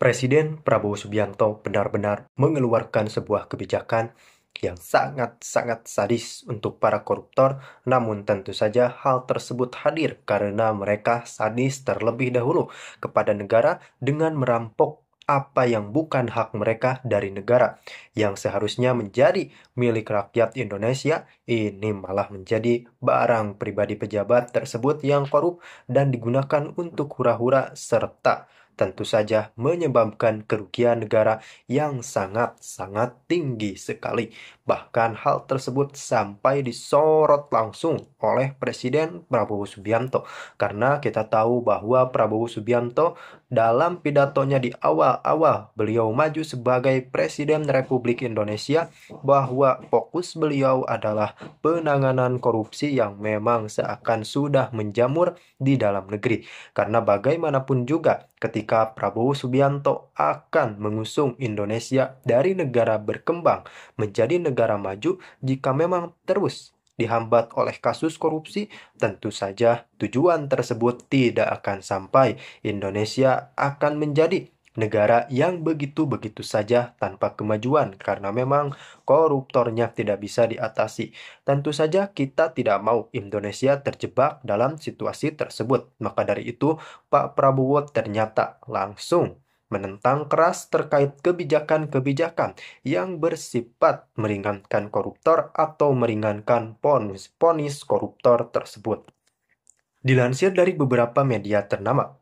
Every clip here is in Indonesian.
Presiden Prabowo Subianto benar-benar mengeluarkan sebuah kebijakan yang sangat-sangat sadis untuk para koruptor, namun tentu saja hal tersebut hadir karena mereka sadis terlebih dahulu kepada negara dengan merampok apa yang bukan hak mereka dari negara yang seharusnya menjadi milik rakyat Indonesia, ini malah menjadi barang pribadi pejabat tersebut yang korup dan digunakan untuk hura-hura serta tentu saja menyebabkan kerugian negara yang sangat-sangat tinggi sekali. Bahkan hal tersebut sampai disorot langsung oleh Presiden Prabowo Subianto. Karena kita tahu bahwa Prabowo Subianto dalam pidatonya di awal-awal beliau maju sebagai Presiden Republik Indonesia bahwa fokus beliau adalah penanganan korupsi yang memang seakan sudah menjamur di dalam negeri. Karena bagaimanapun juga ketika Prabowo Subianto akan mengusung Indonesia dari negara berkembang menjadi negara maju, jika memang terus dihambat oleh kasus korupsi, tentu saja tujuan tersebut tidak akan sampai. Indonesia akan menjadi negara yang begitu-begitu saja tanpa kemajuan karena memang koruptornya tidak bisa diatasi. Tentu saja kita tidak mau Indonesia terjebak dalam situasi tersebut. Maka dari itu, Pak Prabowo ternyata langsung menentang keras terkait kebijakan-kebijakan yang bersifat meringankan koruptor atau meringankan ponis koruptor tersebut. Dilansir dari beberapa media ternama,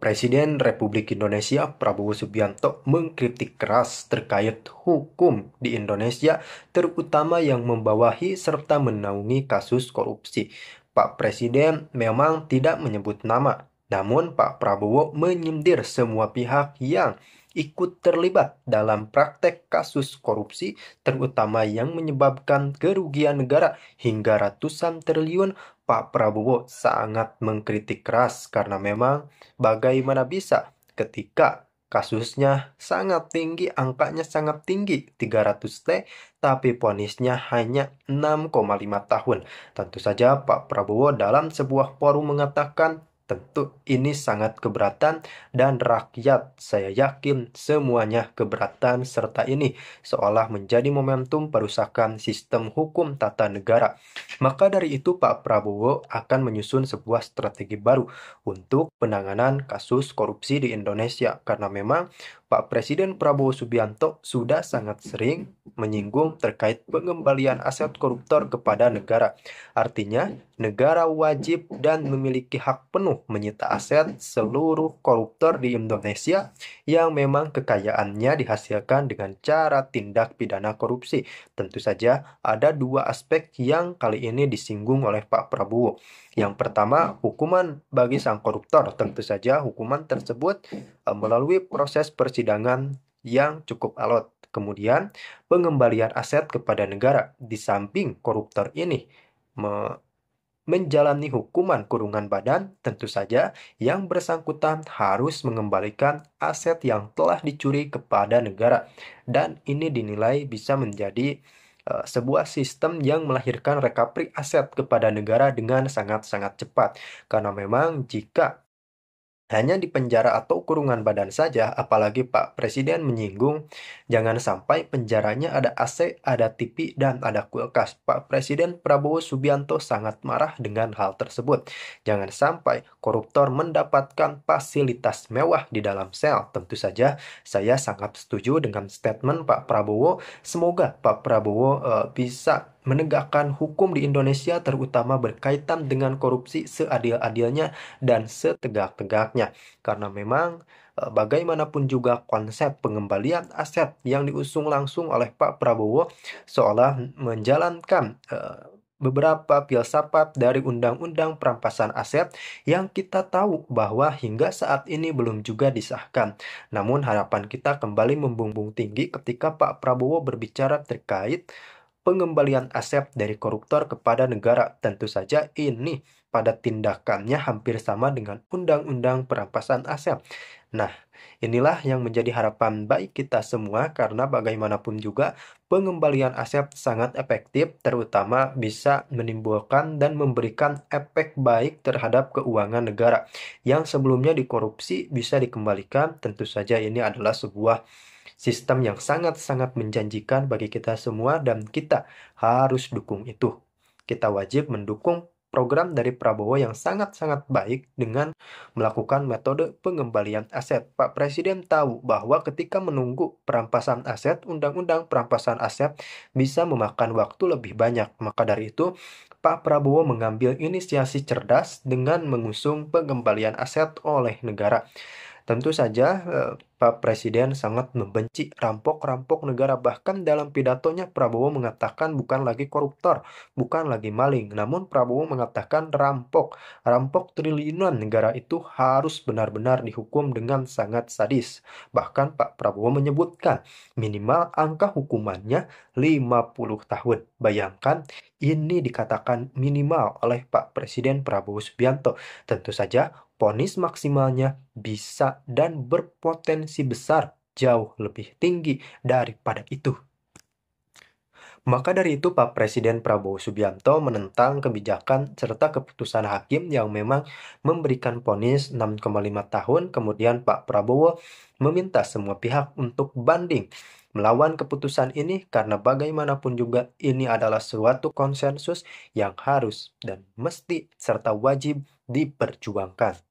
Presiden Republik Indonesia Prabowo Subianto mengkritik keras terkait hukum di Indonesia, terutama yang membawahi serta menaungi kasus korupsi. Pak Presiden memang tidak menyebut nama, namun Pak Prabowo menyindir semua pihak yang ikut terlibat dalam praktek kasus korupsi, terutama yang menyebabkan kerugian negara hingga ratusan triliun. Pak Prabowo sangat mengkritik keras karena memang bagaimana bisa ketika kasusnya sangat tinggi, angkanya sangat tinggi, 300T, tapi vonisnya hanya 6,5 tahun. Tentu saja Pak Prabowo dalam sebuah forum mengatakan tentu ini sangat keberatan dan rakyat saya yakin semuanya keberatan serta ini seolah menjadi momentum perusakan sistem hukum tata negara. Maka dari itu Pak Prabowo akan menyusun sebuah strategi baru untuk penanganan kasus korupsi di Indonesia karena memang Pak Presiden Prabowo Subianto sudah sangat sering menyinggung terkait pengembalian aset koruptor kepada negara. Artinya, negara wajib dan memiliki hak penuh menyita aset seluruh koruptor di Indonesia yang memang kekayaannya dihasilkan dengan cara tindak pidana korupsi. Tentu saja ada dua aspek yang kali ini disinggung oleh Pak Prabowo. Yang pertama, hukuman bagi sang koruptor. Tentu saja hukuman tersebut melalui proses persidangan yang cukup alot. Kemudian, pengembalian aset kepada negara. Di samping koruptor ini menjalani hukuman kurungan badan, tentu saja yang bersangkutan harus mengembalikan aset yang telah dicuri kepada negara. Dan ini dinilai bisa menjadi sebuah sistem yang melahirkan recovery aset kepada negara dengan sangat-sangat cepat. Karena memang jika hanya di penjara atau kurungan badan saja, apalagi Pak Presiden menyinggung, jangan sampai penjaranya ada AC, ada TV, dan ada kulkas. Pak Presiden Prabowo Subianto sangat marah dengan hal tersebut. Jangan sampai koruptor mendapatkan fasilitas mewah di dalam sel. Tentu saja, saya sangat setuju dengan statement Pak Prabowo. Semoga Pak Prabowo bisa menegakkan hukum di Indonesia, terutama berkaitan dengan korupsi seadil-adilnya dan setegak-tegaknya. Karena memang bagaimanapun juga konsep pengembalian aset yang diusung langsung oleh Pak Prabowo seolah menjalankan beberapa filsafat dari Undang-Undang Perampasan Aset yang kita tahu bahwa hingga saat ini belum juga disahkan. Namun harapan kita kembali membumbung tinggi ketika Pak Prabowo berbicara terkait pengembalian aset dari koruptor kepada negara. Tentu saja ini pada tindakannya hampir sama dengan Undang-Undang Perampasan Aset. Nah, inilah yang menjadi harapan baik kita semua karena bagaimanapun juga pengembalian aset sangat efektif, terutama bisa menimbulkan dan memberikan efek baik terhadap keuangan negara yang sebelumnya dikorupsi bisa dikembalikan. Tentu saja ini adalah sebuah sistem yang sangat-sangat menjanjikan bagi kita semua dan kita harus dukung itu. Kita wajib mendukung program dari Prabowo yang sangat-sangat baik dengan melakukan metode pengembalian aset. Pak Presiden tahu bahwa ketika menunggu perampasan aset, undang-undang perampasan aset bisa memakan waktu lebih banyak. Maka dari itu, Pak Prabowo mengambil inisiasi cerdas dengan mengusung pengembalian aset oleh negara. Tentu saja, Pak Presiden sangat membenci rampok-rampok negara. Bahkan dalam pidatonya Prabowo mengatakan bukan lagi koruptor, bukan lagi maling, namun Prabowo mengatakan rampok. Rampok triliunan negara itu harus benar-benar dihukum dengan sangat sadis. Bahkan Pak Prabowo menyebutkan minimal angka hukumannya 50 tahun. Bayangkan ini dikatakan minimal oleh Pak Presiden Prabowo Subianto. Tentu saja vonis maksimalnya bisa dan berpotensi besar jauh lebih tinggi daripada itu. Maka dari itu Pak Presiden Prabowo Subianto menentang kebijakan serta keputusan hakim yang memang memberikan vonis 6,5 tahun. Kemudian Pak Prabowo meminta semua pihak untuk banding melawan keputusan ini karena bagaimanapun juga ini adalah suatu konsensus yang harus dan mesti serta wajib diperjuangkan.